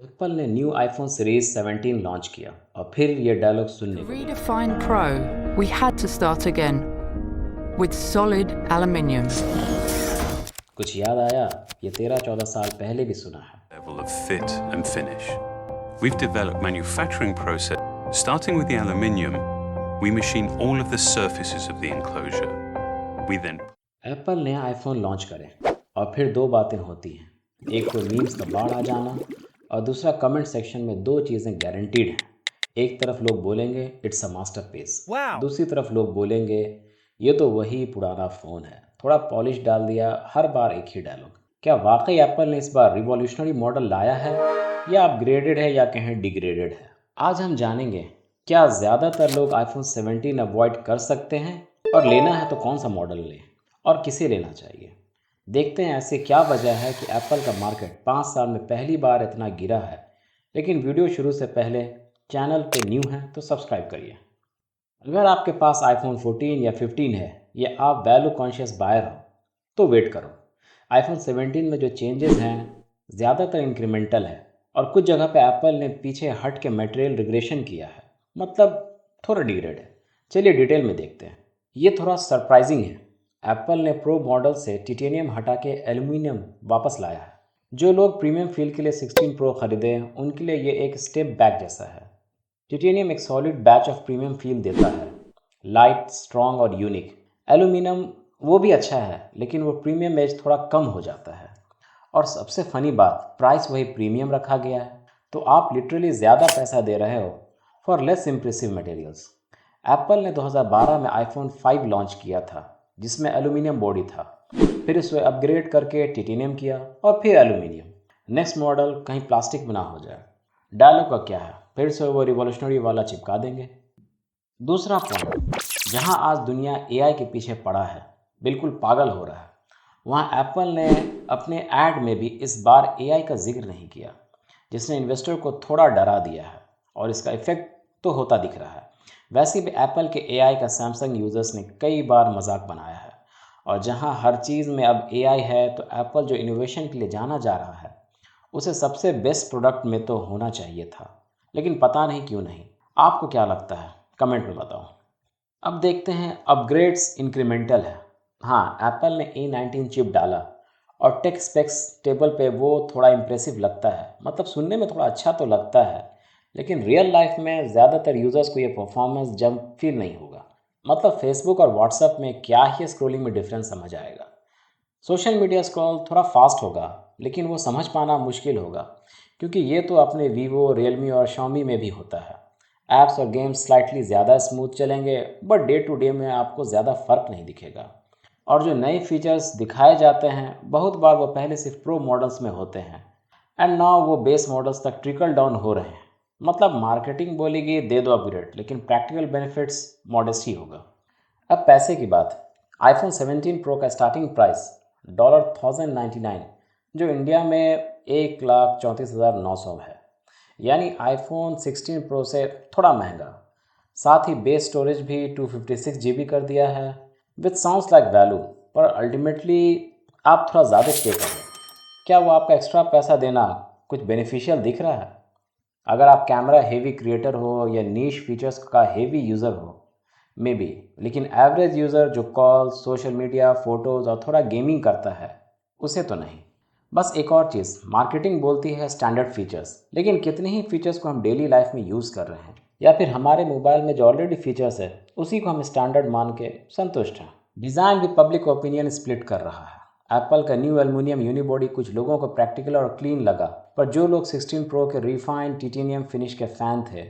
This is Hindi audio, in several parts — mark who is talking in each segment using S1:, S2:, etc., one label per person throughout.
S1: एप्पल ने न्यू आईफोन सीरीज 17 लॉन्च किया और फिर ये डायलॉग
S2: To
S1: सुनने को मिला।
S2: redefine Pro, we had to start again with solid aluminium.
S1: कुछ याद आया? ये 13-14 साल पहले भी सुना है।
S3: Level of fit and finish. We've developed manufacturing process. Starting with the aluminium, we machine all of the surfaces of the enclosure. We then
S1: Apple नया आईफोन लॉन्च करे और फिर दो बातें होती हैं। एक तो मीम्स का बाढ़ आ जाना और दूसरा कमेंट सेक्शन में दो चीज़ें गारंटीड हैं। एक तरफ लोग बोलेंगे इट्स अ मास्टरपीस, दूसरी तरफ लोग बोलेंगे ये तो वही पुराना फ़ोन है, थोड़ा पॉलिश डाल दिया, हर बार एक ही डायलॉग। क्या वाकई एप्पल ने इस बार रिवॉल्यूशनरी मॉडल लाया है या अपग्रेडेड है या कहें डिग्रेडेड है? आज हम जानेंगे क्या ज़्यादातर लोग आईफोन 17 अवॉइड कर सकते हैं और लेना है तो कौन सा मॉडल लें और किसे लेना चाहिए। देखते हैं ऐसे क्या वजह है कि एप्पल का मार्केट 5 साल में पहली बार इतना गिरा है। लेकिन वीडियो शुरू से पहले चैनल पे न्यू हैं तो सब्सक्राइब करिए। अगर आपके पास आईफोन 14 या 15 है या आप वैल्यू कॉन्शियस बायर हो तो वेट करो। आईफोन 17 में जो चेंजेस हैं ज़्यादातर इंक्रीमेंटल है और कुछ जगह पे एप्पल ने पीछे हट के मटेरियल रिग्रेशन किया है, मतलब थोड़ा डिग्रेड है। चलिए डिटेल में देखते हैं। ये थोड़ा सरप्राइजिंग है। एप्पल ने प्रो मॉडल से टिटेनियम हटा के एल्यूमिनियम वापस लाया है। जो लोग प्रीमियम फील के लिए 16 प्रो खरीदे उनके लिए ये एक स्टेप बैक जैसा है। टिटेनियम एक solid batch of premium feel देता है, लाइट, स्ट्रॉन्ग और यूनिक। एल्यूमिनियम वो भी अच्छा है लेकिन वो प्रीमियम एज थोड़ा कम हो जाता है। और सबसे फनी बात, प्राइस वही प्रीमियम रखा गया है, तो आप लिटरली ज़्यादा पैसा दे रहे हो for less impressive materials. Apple ने 2012 में आईफोन 5 लॉन्च किया था जिसमें एल्यूमिनियम बॉडी था, फिर इसे अपग्रेड करके टिटेनियम किया और फिर एल्यूमिनियम। नेक्स्ट मॉडल कहीं प्लास्टिक में ना हो जाए। डायलॉग का क्या है, फिर से वो रिवॉल्यूशनरी वाला चिपका देंगे। दूसरा पॉइंट, जहां आज दुनिया एआई के पीछे पड़ा है, बिल्कुल पागल हो रहा है, वहां एप्पल ने अपने ऐड में भी इस बार एआई का जिक्र नहीं किया, जिसने इन्वेस्टर को थोड़ा डरा दिया है और इसका इफेक्ट तो होता दिख रहा है। वैसे भी एप्पल के एआई का सैमसंग यूज़र्स ने कई बार मजाक बनाया है और जहां हर चीज़ में अब एआई है तो एप्पल जो इनोवेशन के लिए जाना जा रहा है उसे सबसे बेस्ट प्रोडक्ट में तो होना चाहिए था, लेकिन पता नहीं क्यों नहीं। आपको क्या लगता है कमेंट में बताओ। अब देखते हैं अपग्रेड्स इंक्रीमेंटल है। हाँ, एप्पल ने A19 चिप डाला और टेक स्पेक्स टेबल पे वो थोड़ा इम्प्रेसिव लगता है, मतलब सुनने में थोड़ा अच्छा तो लगता है, लेकिन रियल लाइफ में ज़्यादातर यूज़र्स को ये परफॉर्मेंस जंप फील नहीं होगा। मतलब फेसबुक और व्हाट्सएप में क्या ही स्क्रोलिंग में डिफरेंस समझ आएगा। सोशल मीडिया स्क्रॉल थोड़ा फास्ट होगा लेकिन वो समझ पाना मुश्किल होगा, क्योंकि ये तो अपने वीवो, रियलमी और शाओमी में भी होता है। ऐप्स और गेम्स स्लाइटली ज़्यादा स्मूथ चलेंगे बट डे टू डे में आपको ज़्यादा फ़र्क नहीं दिखेगा। और जो नए फीचर्स दिखाए जाते हैं बहुत बार वो पहले सिर्फ प्रो मॉडल्स में होते हैं एंड नाउ वो बेस मॉडल्स तक ट्रिकल डाउन हो रहे हैं। मतलब मार्केटिंग बोलेगी दे दो अपग्रेड, लेकिन प्रैक्टिकल बेनिफिट्स मॉडेस्ट ही होगा। अब पैसे की बात, आईफोन 17 प्रो का स्टार्टिंग प्राइस $1099, जो इंडिया में 1,34,900 है, यानी आईफोन 16 प्रो से थोड़ा महंगा। साथ ही बेस स्टोरेज भी 256 GB कर दिया है, विच साउंड्स लाइक वैल्यू, पर अल्टीमेटली आप थोड़ा ज़्यादा पे कर रहे हैं। क्या वो आपका एक्स्ट्रा पैसा देना कुछ बेनिफिशियल दिख रहा है? अगर आप कैमरा हेवी क्रिएटर हो या नीश फीचर्स का हेवी यूज़र हो मे बी, लेकिन एवरेज यूज़र जो कॉल, सोशल मीडिया, फ़ोटोज़ और थोड़ा गेमिंग करता है उसे तो नहीं। बस एक और चीज़, मार्केटिंग बोलती है स्टैंडर्ड फीचर्स, लेकिन कितने ही फीचर्स को हम डेली लाइफ में यूज़ कर रहे हैं, या फिर हमारे मोबाइल में जो ऑलरेडी फीचर्स है उसी को हम स्टैंडर्ड मान के संतुष्ट हैं। डिज़ाइन भी पब्लिक ओपिनियन स्प्लिट कर रहा है। एप्पल का न्यू एल्युमिनियम यूनिबॉडी कुछ लोगों को प्रैक्टिकल और क्लीन लगा, पर जो लोग 16 प्रो के रिफाइंड टिटेनियम फिनिश के फ़ैन थे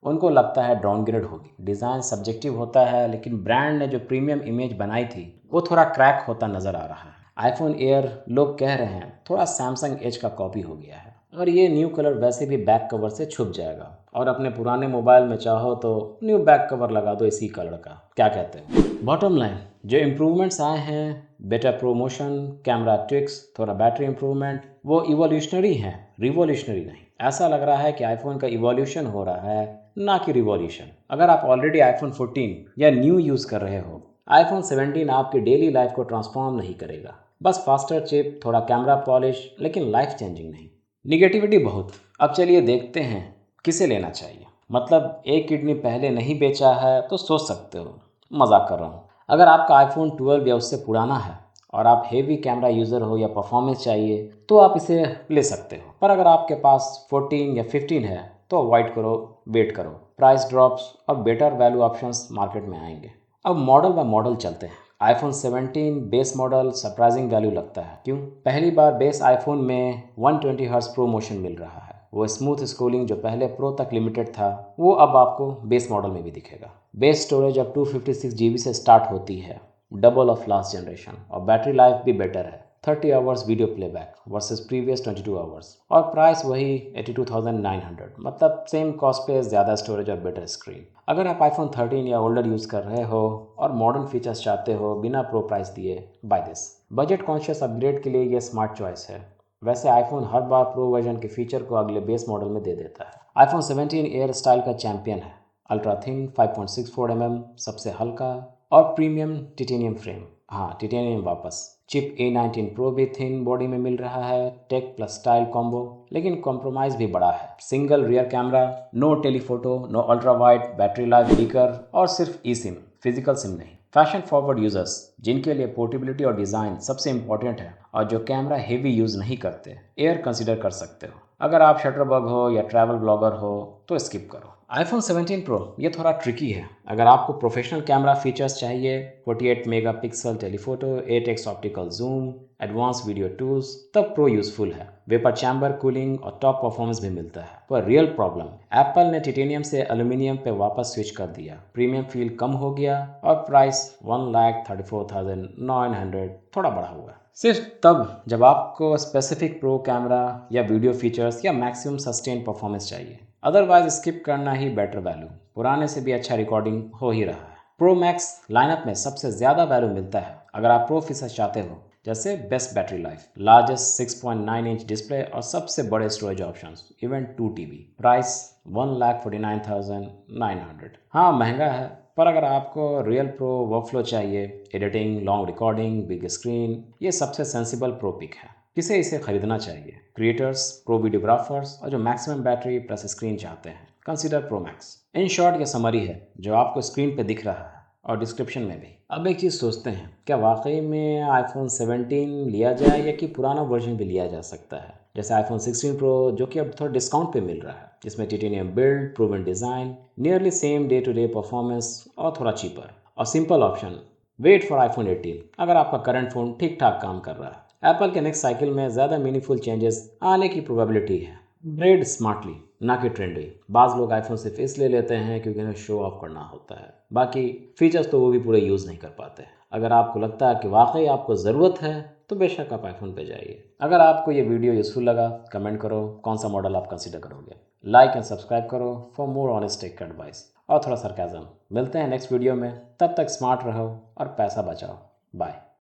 S1: उनको लगता है डाउनग्रेड होगी। डिज़ाइन सब्जेक्टिव होता है, लेकिन ब्रांड ने जो प्रीमियम इमेज बनाई थी वो थोड़ा क्रैक होता नज़र आ रहा है। आईफोन एयर लोग कह रहे हैं थोड़ा सैमसंग एज का कॉपी हो गया है, और ये न्यू कलर वैसे भी बैक कवर से छुप जाएगा, और अपने पुराने मोबाइल में चाहो तो न्यू बैक कवर लगा दो इसी कलर का। क्या कहते हैं? बॉटम लाइन, जो इम्प्रूवमेंट्स आए हैं, बेटर प्रोमोशन, कैमरा ट्रिक्स, थोड़ा बैटरी इम्प्रूवमेंट, वो इवोल्यूशनरी हैं, रिवॉल्यूशनरी नहीं। ऐसा लग रहा है कि आईफोन का इवोल्यूशन हो रहा है, ना कि रिवॉल्यूशन। अगर आप ऑलरेडी आईफोन 14 या न्यू यूज़ कर रहे हो, आईफोन 17 आपकी डेली लाइफ को ट्रांसफॉर्म नहीं करेगा। बस फास्टर चिप, थोड़ा कैमरा पॉलिश, लेकिन लाइफ चेंजिंग नहीं। निगेटिविटी बहुत, अब चलिए देखते हैं किसे लेना चाहिए। मतलब एक किडनी पहले नहीं बेचा है तो सोच सकते हो, मजाक कर रहा हूँ। अगर आपका आईफोन 12 या उससे पुराना है और आप हेवी कैमरा यूज़र हो या परफॉर्मेंस चाहिए तो आप इसे ले सकते हो। पर अगर आपके पास 14 या 15 है तो अवॉइड करो, वेट करो। प्राइस ड्रॉप्स और बेटर वैल्यू ऑप्शंस मार्केट में आएंगे। अब मॉडल बाय मॉडल चलते हैं। IPhone 17 base model surprising value लगता है। क्यों? पहली बार बेस आईफोन में 120 हर्ट्ज प्रो मोशन मिल रहा है। वो स्मूथ स्क्रोलिंग जो पहले प्रो तक लिमिटेड था वो अब आपको बेस मॉडल में भी दिखेगा। बेस स्टोरेज अब 256 GB से स्टार्ट होती है, डबल ऑफ लास्ट जनरेशन, और बैटरी लाइफ भी बेटर है, 30 hours video playback versus previous 22 hours. और प्राइस वही 82,900, मतलब सेम कॉस्ट पे ज़्यादा स्टोरेज और बेटर स्क्रीन। अगर आप आईफोन 13 या ओल्डर यूज़ कर रहे हो और मॉडर्न फीचर्स चाहते हो बिना प्रो प्राइस दिए, buy this. Budget conscious upgrade के लिए ये स्मार्ट चॉइस है। वैसे आईफोन हर बार प्रो वर्जन के फीचर को अगले बेस मॉडल में दे देता है। आईफोन 17 एयर स्टाइल का चैंपियन है। अल्ट्रा थिन 5.64 mm, सबसे हल्का और प्रीमियम टिटेनियम फ्रेम। हाँ, टिटेनियम वापस। चिप A19 Pro भी थिन बॉडी में मिल रहा है, टेक प्लस स्टाइल कॉम्बो। लेकिन कॉम्प्रोमाइज़ भी बड़ा है। Single rear camera, no telephoto, no ultra wide, battery life weaker और सिर्फ ई सिम, फिजिकल सिम नहीं। फैशन फॉरवर्ड यूजर्स जिनके लिए पोर्टेबिलिटी और डिज़ाइन सबसे इंपॉर्टेंट है और जो कैमरा हेवी यूज़ नहीं करते, एयर कंसिडर कर सकते हो। अगर आप शटरबग हो या ट्रैवल ब्लॉगर हो तो स्किप करो। आईफोन 17 प्रो ये थोड़ा ट्रिकी है। अगर आपको प्रोफेशनल कैमरा फीचर्स चाहिए, 48 megapixel telephoto, 8x optical zoom, advance video tools, तब प्रो यूजफुल है। वेपर चैम्बर कूलिंग और टॉप परफॉर्मेंस भी मिलता है। पर रियल प्रॉब्लम, एप्पल ने टिटेनियम से एल्यूमिनियम पे वापस स्विच कर दिया। प्रीमियम फील कम हो गया और प्राइस 1,34,900 थोड़ा बढ़ा हुआ है। सिर्फ तब जब आपको स्पेसिफिक प्रो कैमरा या वीडियो फीचर्स या मैक्सिमम सस्टेन परफॉर्मेंस चाहिए। अदरवाइज स्किप करना ही बेटर वैल्यू। पुराने से भी अच्छा रिकॉर्डिंग हो ही रहा है। प्रो मैक्स लाइनअप में सबसे ज़्यादा वैल्यू मिलता है अगर आप प्रो फीचर्स चाहते हो, जैसे best battery life, largest 6.9 inch display और सबसे बड़े storage options, even 2 TB। Price 1,49,900। हाँ, महंगा है, पर अगर आपको रियल प्रो वर्कफ्लो चाहिए, editing, long recording, big screen, ये सबसे सेंसिबल प्रो पिक है। किसे इसे खरीदना चाहिए? क्रिएटर्स, प्रो वीडियोग्राफर्स और जो मैक्सिमम बैटरी प्लस स्क्रीन चाहते हैं, consider pro max. In short ये समरी है जो आपको स्क्रीन पे दिख रहा है और डिस्क्रिप्शन में भी। अब एक चीज़ सोचते हैं, क्या वाकई में आईफोन 17 लिया जाए या कि पुराना वर्जन भी लिया जा सकता है, जैसे आईफोन 16 प्रो जो कि अब थोड़ा डिस्काउंट पे मिल रहा है, जिसमें titanium build, proven design, nearly same day to day performance और थोड़ा चीपर। और simple option, wait for iPhone 18 अगर आपका करंट फ़ोन ठीक ठाक काम कर रहा है। एप्पल के नेक्स्ट साइकिल में ज़्यादा मीनिंगफुल चेंजेस आने की प्रोबेबिलिटी है। ब्रेड स्मार्टली, ना कि ट्रेंडी। बाज़ लोग आईफोन सिर्फ इसलिए लेते हैं क्योंकि उन्हें शो ऑफ करना होता है, बाकी फीचर्स तो वो भी पूरे यूज़ नहीं कर पाते। अगर आपको लगता है कि वाकई आपको ज़रूरत है तो बेशक आप आईफोन पे जाइए। अगर आपको ये वीडियो यूज़फुल लगा, कमेंट करो कौन सा मॉडल आप कंसीडर करोगे। लाइक एंड सब्सक्राइब करो for more honest tech advice और थोड़ा सरकाज़म। मिलते हैं नेक्स्ट वीडियो में, तब तक स्मार्ट रहो और पैसा बचाओ। बाय।